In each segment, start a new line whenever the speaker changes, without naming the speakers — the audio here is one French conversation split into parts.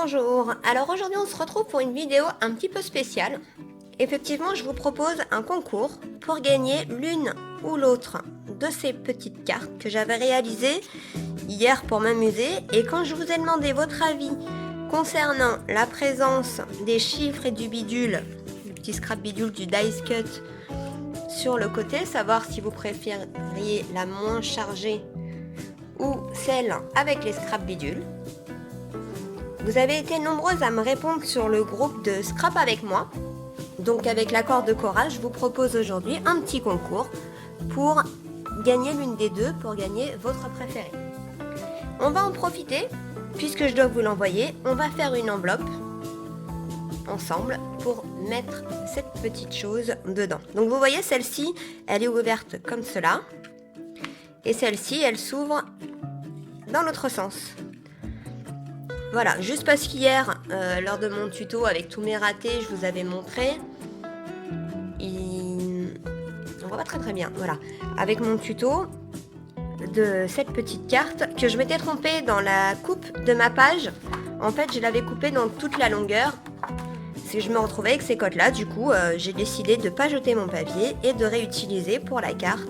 Bonjour, alors aujourd'hui on se retrouve pour une vidéo un petit peu spéciale. Effectivement, je vous propose un concours pour gagner l'une ou l'autre de ces petites cartes que j'avais réalisées hier pour m'amuser. Et quand je vous ai demandé votre avis concernant la présence des chiffres et du bidule, du petit scrap bidule du dice cut sur le côté, savoir si vous préfériez la moins chargée ou celle avec les scrap bidules. Vous avez été nombreuses à me répondre sur le groupe de Scrap avec moi. Donc avec l'accord de Cora, je vous propose aujourd'hui un petit concours pour gagner l'une des deux, pour gagner votre préférée. On va en profiter, puisque je dois vous l'envoyer, on va faire une enveloppe ensemble pour mettre cette petite chose dedans. Donc vous voyez, celle-ci, elle est ouverte comme cela. Et celle-ci, elle s'ouvre dans l'autre sens. Voilà, juste parce qu'hier, lors de mon tuto avec tous mes ratés, je vous avais montré. On voit pas très bien, voilà. Avec mon tuto de cette petite carte, que je m'étais trompée dans la coupe de ma page. En fait, je l'avais coupée dans toute la longueur. Si je me retrouvais avec ces cotes-là, du coup, j'ai décidé de ne pas jeter mon papier et de réutiliser pour la carte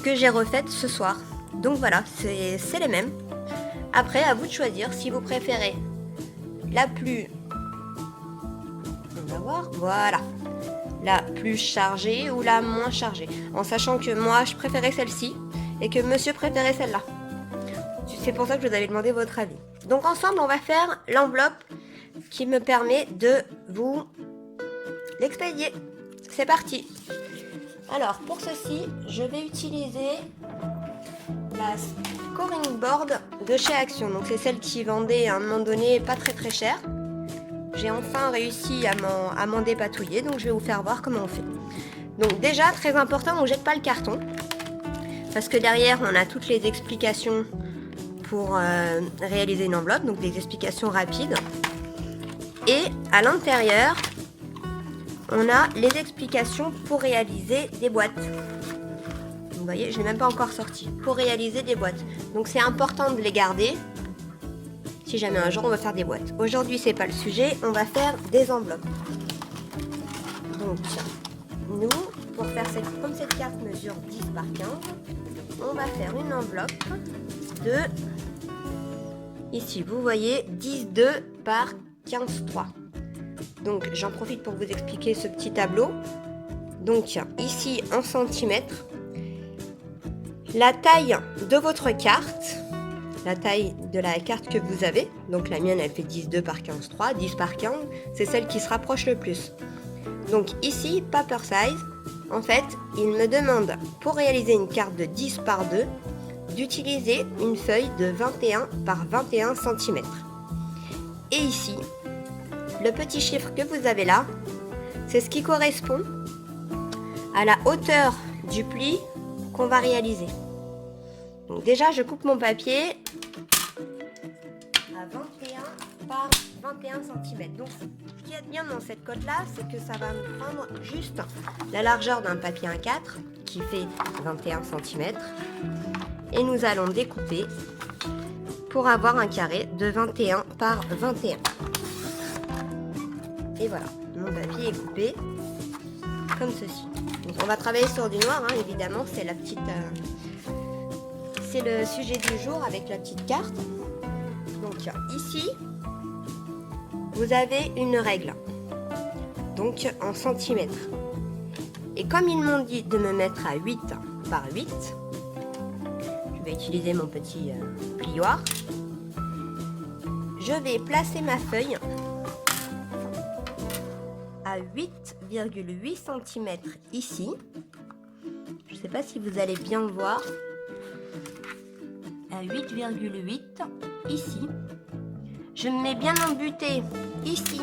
que j'ai refaite ce soir. Donc voilà, c'est les mêmes. Après, à vous de choisir si vous préférez la plus... On va voir, voilà. La plus chargée ou la moins chargée. En sachant que moi, je préférais celle-ci et que monsieur préférait celle-là. C'est pour ça que je vous avais demandé votre avis. Donc ensemble, on va faire l'enveloppe qui me permet de vous l'expédier. C'est parti. Alors, pour ceci, je vais utiliser la scoring board de chez Action. Donc c'est celle qui vendait à un moment donné pas très cher. J'ai enfin réussi à m'en dépatouiller, donc je vais vous faire voir comment on fait. Donc déjà, très important, on ne jette pas le carton, parce que derrière on a toutes les explications pour réaliser une enveloppe, donc des explications rapides. Et à l'intérieur, on a les explications pour réaliser des boîtes. Vous voyez, je n'ai même pas encore sorti. Pour réaliser des boîtes. Donc c'est important de les garder. Si jamais un jour on va faire des boîtes. Aujourd'hui c'est pas le sujet, on va faire des enveloppes. Donc nous, pour faire comme cette carte mesure 10 par 15, on va faire une enveloppe de, ici vous voyez, 10,2 par 15,3. Donc j'en profite pour vous expliquer ce petit tableau. Donc ici en centimètres, la taille de votre carte, la taille de la carte que vous avez, donc la mienne elle fait 10,2 par 15,3, 10 par 15, c'est celle qui se rapproche le plus. Donc ici, paper size, en fait, il me demande pour réaliser une carte de 10 par 2, d'utiliser une feuille de 21 par 21 cm. Et ici, le petit chiffre que vous avez là, c'est ce qui correspond à la hauteur du pli qu'on va réaliser. Donc déjà, je coupe mon papier à 21 par 21 cm. Donc, ce qu'il y a de bien dans cette cote-là, c'est que ça va me prendre juste la largeur d'un papier A4 qui fait 21 cm. Et nous allons découper pour avoir un carré de 21 par 21. Et voilà, mon papier est coupé comme ceci. Donc, on va travailler sur du noir, hein, évidemment, c'est la petite... c'est le sujet du jour avec la petite carte. Donc ici, vous avez une règle, donc en centimètres. Et comme ils m'ont dit de me mettre à 8 par 8, je vais utiliser mon petit plioir. Je vais placer ma feuille à 8,8 cm ici. Je ne sais pas si vous allez bien voir. À 8,8 ici. Je me mets bien embuté ici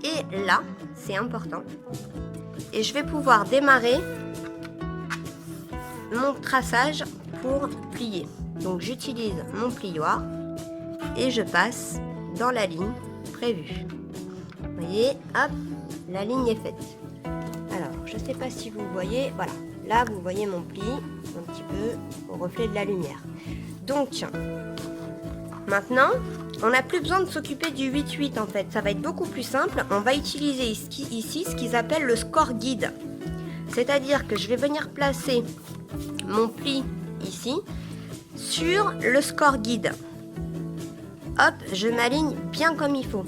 et là, c'est important. Et je vais pouvoir démarrer mon traçage pour plier. Donc j'utilise mon plioir et je passe dans la ligne prévue. Vous voyez, hop, la ligne est faite. Alors, je ne sais pas si vous voyez, voilà. Là, vous voyez mon pli, un petit peu au reflet de la lumière. Donc, maintenant, on n'a plus besoin de s'occuper du 8-8 en fait. Ça va être beaucoup plus simple. On va utiliser ici ce qu'ils appellent le score guide. C'est-à-dire que je vais venir placer mon pli ici sur le score guide. Hop, je m'aligne bien comme il faut.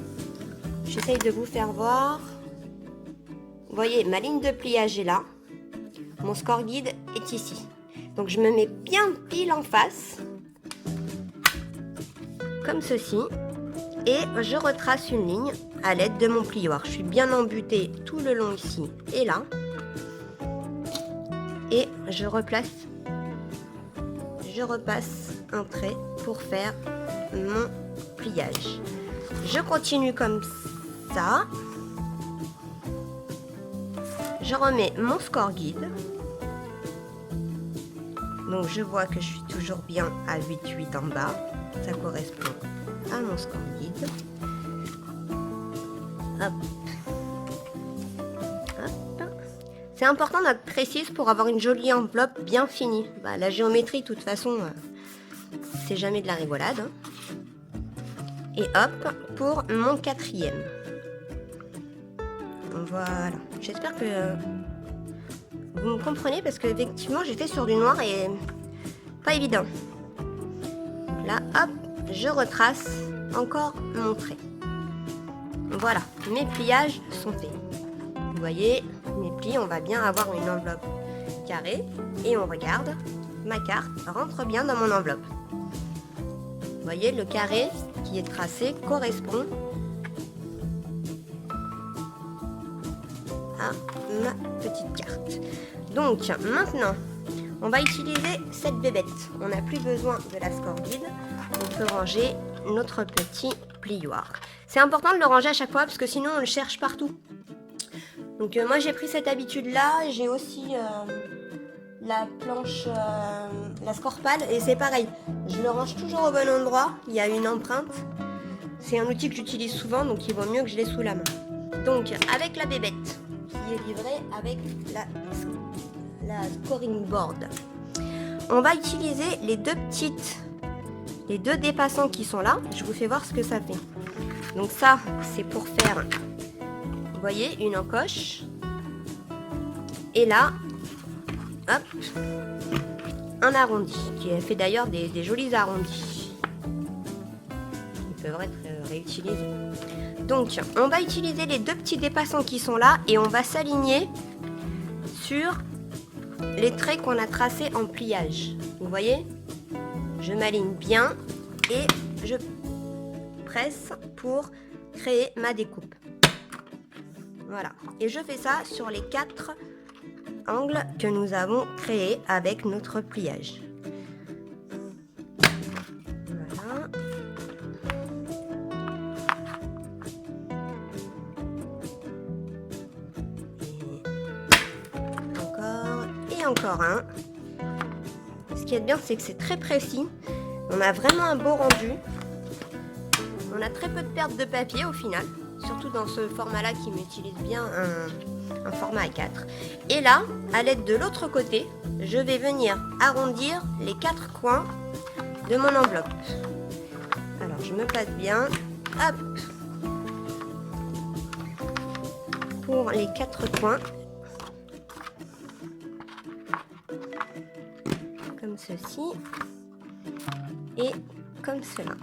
J'essaye de vous faire voir. Vous voyez, ma ligne de pliage est là. Mon score guide est ici. Donc je me mets bien pile en face. Comme ceci. Et je retrace une ligne à l'aide de mon plioir. Je suis bien embutée tout le long ici et là. Et je repasse un trait pour faire mon pliage. Je continue comme ça. Je remets mon score guide. Donc je vois que je suis toujours bien à 8-8 en bas. Ça correspond à mon score guide. Hop. Hop. C'est important d'être précise pour avoir une jolie enveloppe bien finie. La géométrie, de toute façon, c'est jamais de la rigolade. Et hop, pour mon 4e. Voilà. J'espère que vous me comprenez parce que effectivement j'étais sur du noir et pas évident. Là, hop, je retrace encore mon trait. Voilà, mes pliages sont faits. Vous voyez, mes plis, on va bien avoir une enveloppe carrée et on regarde, ma carte rentre bien dans mon enveloppe. Vous voyez, le carré qui est tracé correspond à ma petite carte. Donc maintenant, on va utiliser cette bébête. On n'a plus besoin de la score guide. On peut ranger notre petit plioir. C'est important de le ranger à chaque fois parce que sinon on le cherche partout. Donc moi j'ai pris cette habitude là. J'ai aussi la planche, la scorpale et c'est pareil. Je le range toujours au bon endroit. Il y a une empreinte. C'est un outil que j'utilise souvent donc il vaut mieux que je l'ai sous la main. Donc avec la bébête qui est livrée avec la scoring board. On va utiliser les deux dépassants qui sont là. Je vous fais voir ce que ça fait. Donc ça, c'est pour faire, vous voyez, une encoche. Et là, hop, un arrondi, qui fait d'ailleurs des jolis arrondis. Ils peuvent être réutilisés. Donc, on va utiliser les deux petits dépassants qui sont là et on va s'aligner sur les traits qu'on a tracés en pliage. Vous voyez, je m'aligne bien et je presse pour créer ma découpe. Voilà. Et je fais ça sur les 4 angles que nous avons créés avec notre pliage. Voilà. Et encore un. Ce qui est bien, c'est que c'est très précis. On a vraiment un beau rendu. On a très peu de perte de papier au final, surtout dans ce format-là qui m'utilise bien un format A4. Et là, à l'aide de l'autre côté, je vais venir arrondir les 4 coins de mon enveloppe. Alors, je me place bien. Hop. Pour les 4 coins. Comme ceci. Et comme cela.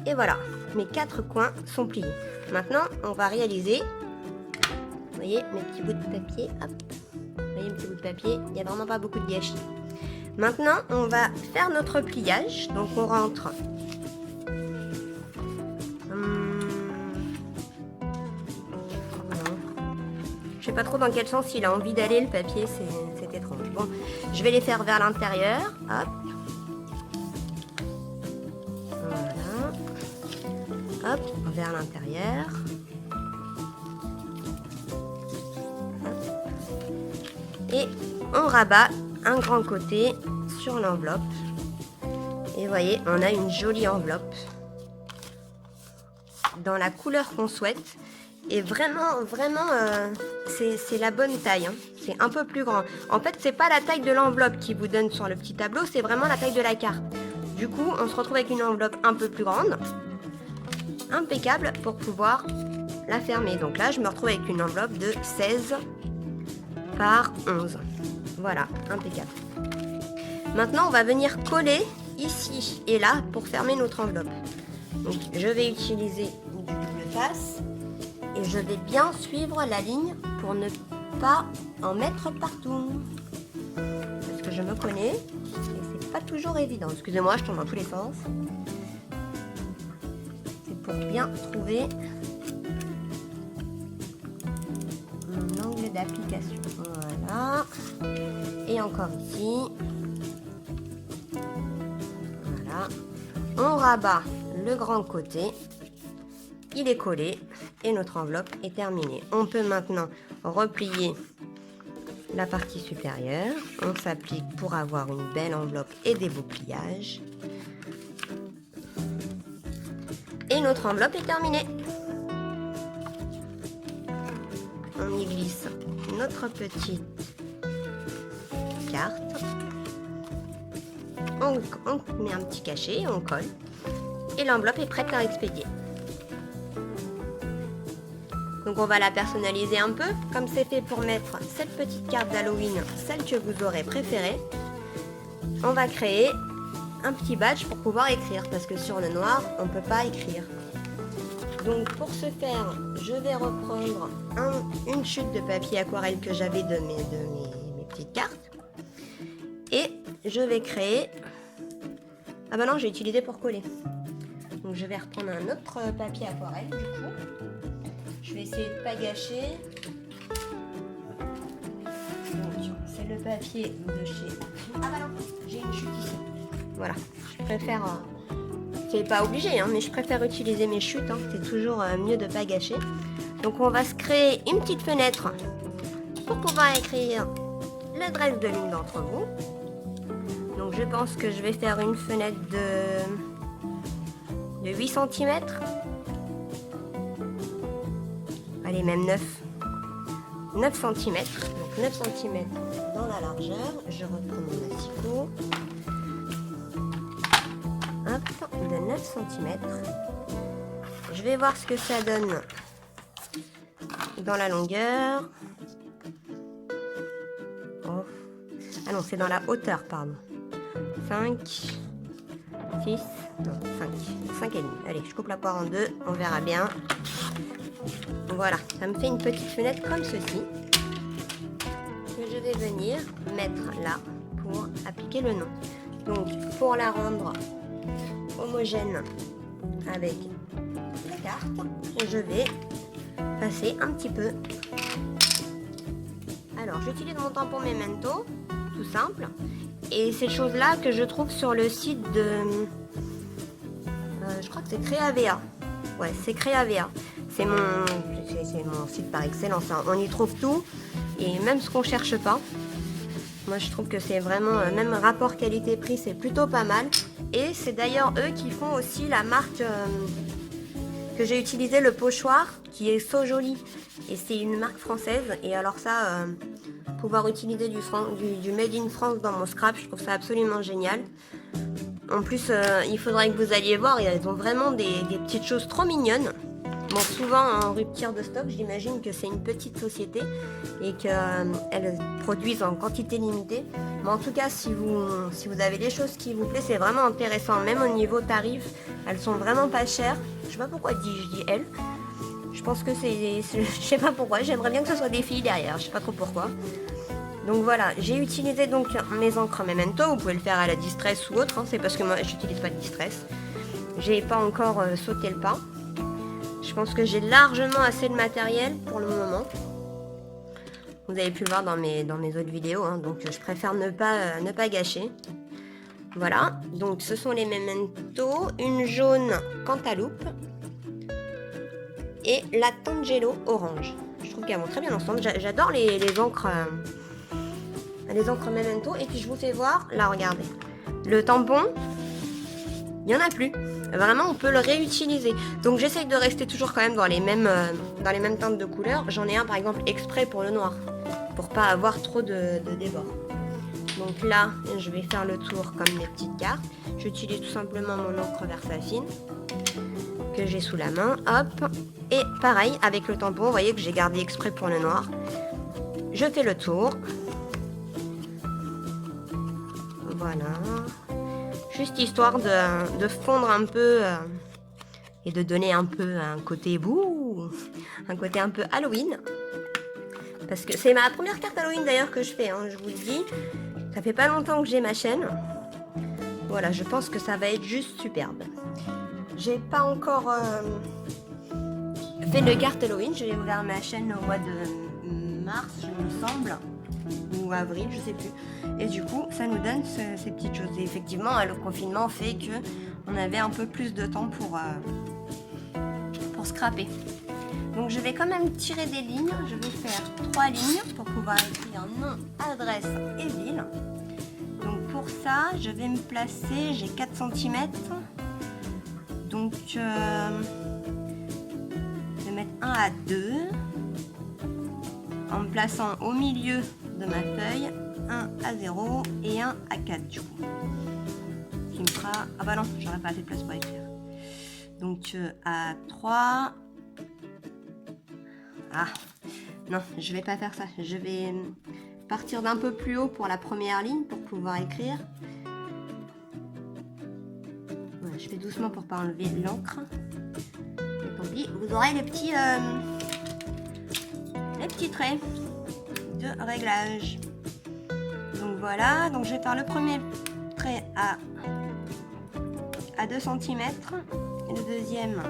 Et voilà, mes 4 coins sont pliés. Maintenant, on va réaliser, vous voyez, mes petits bouts de papier. Hop. Vous voyez, mes petits bouts de papier, il n'y a vraiment pas beaucoup de gâchis. Maintenant, on va faire notre pliage. Donc, on rentre. Je sais pas trop dans quel sens il a envie d'aller, le papier, c'est étrange. Bon, je vais les faire vers l'intérieur. Hop. Hop, vers l'intérieur. Et on rabat un grand côté sur l'enveloppe. Et vous voyez, on a une jolie enveloppe dans la couleur qu'on souhaite. Et vraiment, c'est la bonne taille. Hein. C'est un peu plus grand. En fait, c'est pas la taille de l'enveloppe qui vous donne sur le petit tableau, c'est vraiment la taille de la carte. Du coup, on se retrouve avec une enveloppe un peu plus grande. impeccable pour pouvoir la fermer. Donc là, je me retrouve avec une enveloppe de 16 par 11. Voilà, impeccable. Maintenant, on va venir coller ici et là pour fermer notre enveloppe. Donc, je vais utiliser du double face et je vais bien suivre la ligne pour ne pas en mettre partout. Parce que je me connais et c'est pas toujours évident. Excusez-moi, je tourne dans tous les sens. C'est pour bien trouver mon angle d'application. Voilà. Et encore ici. Voilà. On rabat le grand côté. Il est collé et notre enveloppe est terminée. On peut maintenant replier la partie supérieure. On s'applique pour avoir une belle enveloppe et des beaux pliages. Et notre enveloppe est terminée. On y glisse notre petite carte. On met un petit cachet, on colle. Et l'enveloppe est prête à expédier. Donc on va la personnaliser un peu, comme c'est fait pour mettre cette petite carte d'Halloween, celle que vous aurez préférée. On va créer un petit badge pour pouvoir écrire, parce que sur le noir, on ne peut pas écrire. Donc pour ce faire, je vais reprendre une chute de papier aquarelle que j'avais de mes petites cartes. Et je vais créer... Ah bah non, j'ai utilisé pour coller. Donc je vais reprendre un autre papier aquarelle du coup. Je vais essayer de ne pas gâcher. Donc c'est le papier de chez... Ah bah non, j'ai une chute ici. Voilà, je préfère... C'est pas obligé, hein, mais je préfère utiliser mes chutes. Hein. C'est toujours mieux de ne pas gâcher. Donc on va se créer une petite fenêtre pour pouvoir écrire l'adresse de l'une d'entre vous. Donc je pense que je vais faire une fenêtre de 8 cm. Allez, même 9 cm. Donc 9 cm dans la largeur. Je reprends mon asticot. Hop, de 9 cm. Je vais voir ce que ça donne dans la longueur. Oh. Ah non, c'est dans la hauteur, pardon. 5, 6, non, 5 et demi. Allez, je coupe la poire en deux, on verra bien. Voilà, ça me fait une petite fenêtre comme ceci que je vais venir mettre là pour appliquer le nom. Donc, pour la rendre homogène avec la carte, je vais passer un petit peu. Alors, j'utilise mon tampon Memento, tout simple. Et ces choses-là que je trouve sur le site de... je crois que c'est Créavea. Ouais, c'est Créavea. C'est mon site par excellence. Hein. On y trouve tout. Et même ce qu'on cherche pas. Moi, je trouve que c'est vraiment... même rapport qualité-prix, c'est plutôt pas mal. Et c'est d'ailleurs eux qui font aussi la marque que j'ai utilisé, le pochoir, qui est So Joli. Et c'est une marque française. Et alors ça... pouvoir utiliser du Made in France dans mon scrap, je trouve ça absolument génial. En plus, il faudrait que vous alliez voir, ils ont vraiment des petites choses trop mignonnes. Bon, souvent en rupture de stock, j'imagine que c'est une petite société et qu'elles produisent en quantité limitée. Mais en tout cas, si vous avez des choses qui vous plaisent, c'est vraiment intéressant. Même au niveau tarif, elles sont vraiment pas chères. Je sais pas pourquoi je dis elles. Je pense que je sais pas pourquoi, j'aimerais bien que ce soit des filles derrière, je sais pas trop pourquoi. Donc voilà, j'ai utilisé donc mes encres Memento, vous pouvez le faire à la Distress ou autre, hein, c'est parce que moi j'utilise pas de Distress. J'ai pas encore sauté le pas. Je pense que j'ai largement assez de matériel pour le moment. Vous avez pu le voir dans mes autres vidéos, hein, donc je préfère ne pas gâcher. Voilà, donc ce sont les Memento, une jaune Cantaloupe et la Tangelo orange. Je trouve qu'elles vont très bien ensemble. J'adore les encres Memento. Et puis je vous fais voir, là regardez, le tampon, il n'y en a plus. Vraiment, on peut le réutiliser. Donc j'essaye de rester toujours quand même dans les mêmes teintes de couleurs. J'en ai un par exemple exprès pour le noir, pour pas avoir trop de débord. Donc là, je vais faire le tour comme mes petites cartes. J'utilise tout simplement mon encre Versafine. que j'ai sous la main, hop, et pareil avec le tampon, vous voyez que j'ai gardé exprès pour le noir. Je fais le tour. Voilà. Juste histoire de fondre un peu et de donner un peu un côté un côté un peu Halloween. Parce que c'est ma première carte Halloween d'ailleurs que je fais, hein, je vous le dis. Ça fait pas longtemps que j'ai ma chaîne. Voilà, je pense que ça va être juste superbe. J'ai pas encore fait de carte Halloween. J'ai ouvert ma chaîne au mois de mars, je me semble. Ou avril, je sais plus. Et du coup, ça nous donne ces petites choses. Et effectivement, le confinement fait que on avait un peu plus de temps pour scraper. Donc je vais quand même tirer des lignes. Je vais faire 3 lignes pour pouvoir écrire nom, adresse et ville. Donc pour ça, je vais me placer, j'ai 4 cm. Donc je vais mettre 1 à 2 en me plaçant au milieu de ma feuille, 1 à 0 et 1 à 4 du coup. Qui me fera... Ah bah non, j'aurais pas assez de place pour écrire. Donc à 3... Ah non, je vais pas faire ça. Je vais partir d'un peu plus haut pour la première ligne pour pouvoir écrire. Voilà, je fais doucement pour pas enlever l'encre. Et tant pis, vous aurez les petits traits de réglage. Donc voilà, donc je vais faire le premier trait à 2 cm et le deuxième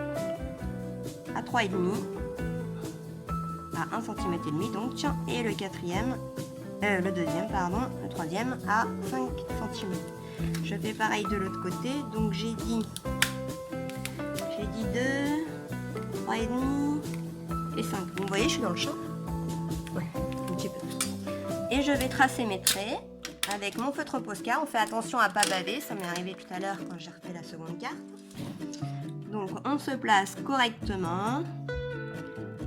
à 3,5 à 1 cm et demi donc, et le quatrième le deuxième pardon, le troisième à 5 cm. Je fais pareil de l'autre côté, donc j'ai dit 2, 3,5 et 5. Vous voyez, je suis dans le champ. Ouais, un petit peu. Et je vais tracer mes traits avec mon feutre Posca. On fait attention à pas baver, ça m'est arrivé tout à l'heure quand j'ai refait la seconde carte. Donc on se place correctement,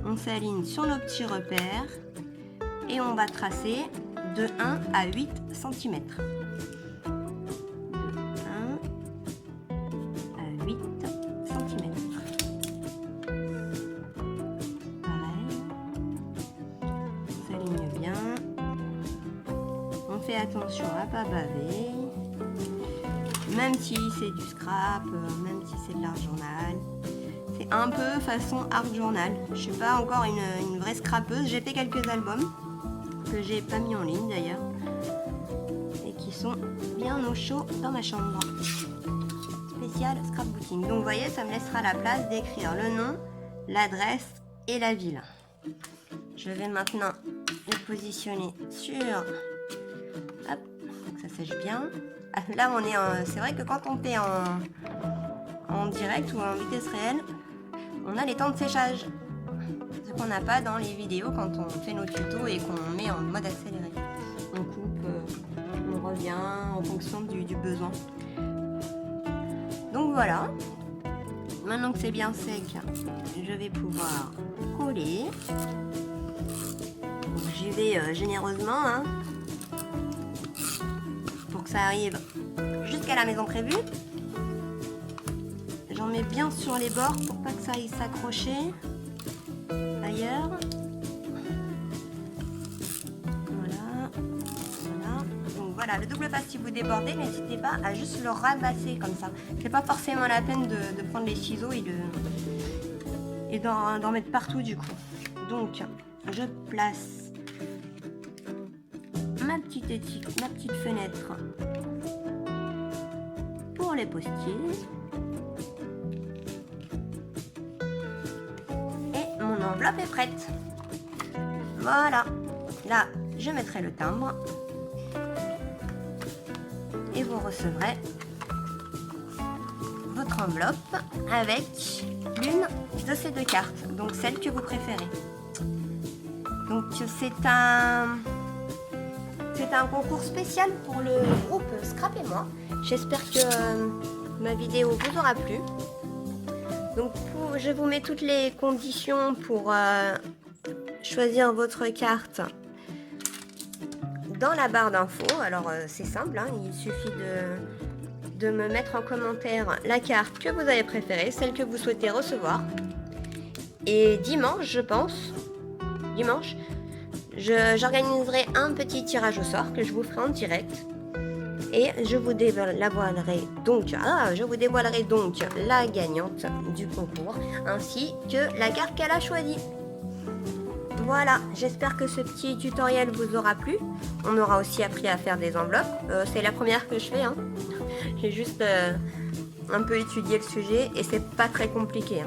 on s'aligne sur nos petits repères et on va tracer de 1 à 8 cm. De 1 à 8 cm. Pareil, on s'aligne bien. On fait attention à pas baver, même si c'est du scrap, même si c'est de l'art journal. C'est un peu façon art journal. Je suis pas encore une vraie scrapeuse. J'ai fait quelques albums que j'ai pas mis en ligne d'ailleurs et qui sont bien au chaud dans ma chambre. Spécial scrapbooking. Donc vous voyez, ça me laissera la place d'écrire le nom, l'adresse et la ville. Je vais maintenant le positionner sur... Hop, donc ça sèche bien. Là on est en... C'est vrai que quand on fait en direct ou en vitesse réelle, on a les temps de séchage. Ce qu'on n'a pas dans les vidéos quand on fait nos tutos et qu'on met en mode accéléré. On coupe, on revient en fonction du besoin. Donc voilà. Maintenant que c'est bien sec, je vais pouvoir coller. J'y vais généreusement hein, pour que ça arrive jusqu'à la maison prévue. J'en mets bien sur les bords pour pas que ça aille s'accrocher ailleurs. Voilà, voilà. Donc voilà, le double face, si vous débordez, n'hésitez pas à juste le ramasser comme ça. C'est pas forcément la peine de prendre les ciseaux et d'en mettre partout du coup. Donc je place ma petite étique, ma petite fenêtre pour les postiers. L'enveloppe est prête. Voilà. Là, je mettrai le timbre. Et vous recevrez votre enveloppe avec l'une de ces deux cartes. Donc celle que vous préférez. Donc c'est un concours spécial pour le groupe Scrap et moi. J'espère que ma vidéo vous aura plu. Donc je vous mets toutes les conditions pour choisir votre carte dans la barre d'infos. Alors c'est simple, hein, il suffit de me mettre en commentaire la carte que vous avez préférée, celle que vous souhaitez recevoir. Et dimanche, je pense, j'organiserai un petit tirage au sort que je vous ferai en direct. Et je vous dévoilerai donc la gagnante du concours, ainsi que la carte qu'elle a choisie. Voilà, j'espère que ce petit tutoriel vous aura plu. On aura aussi appris à faire des enveloppes. C'est la première que je fais. J'ai juste un peu étudié le sujet et c'est pas très compliqué.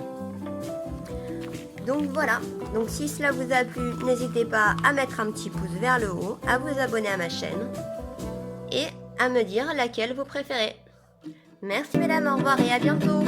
Donc voilà, donc si cela vous a plu, n'hésitez pas à mettre un petit pouce vers le haut, à vous abonner à ma chaîne et à me dire laquelle vous préférez. Merci mesdames, au revoir et à bientôt.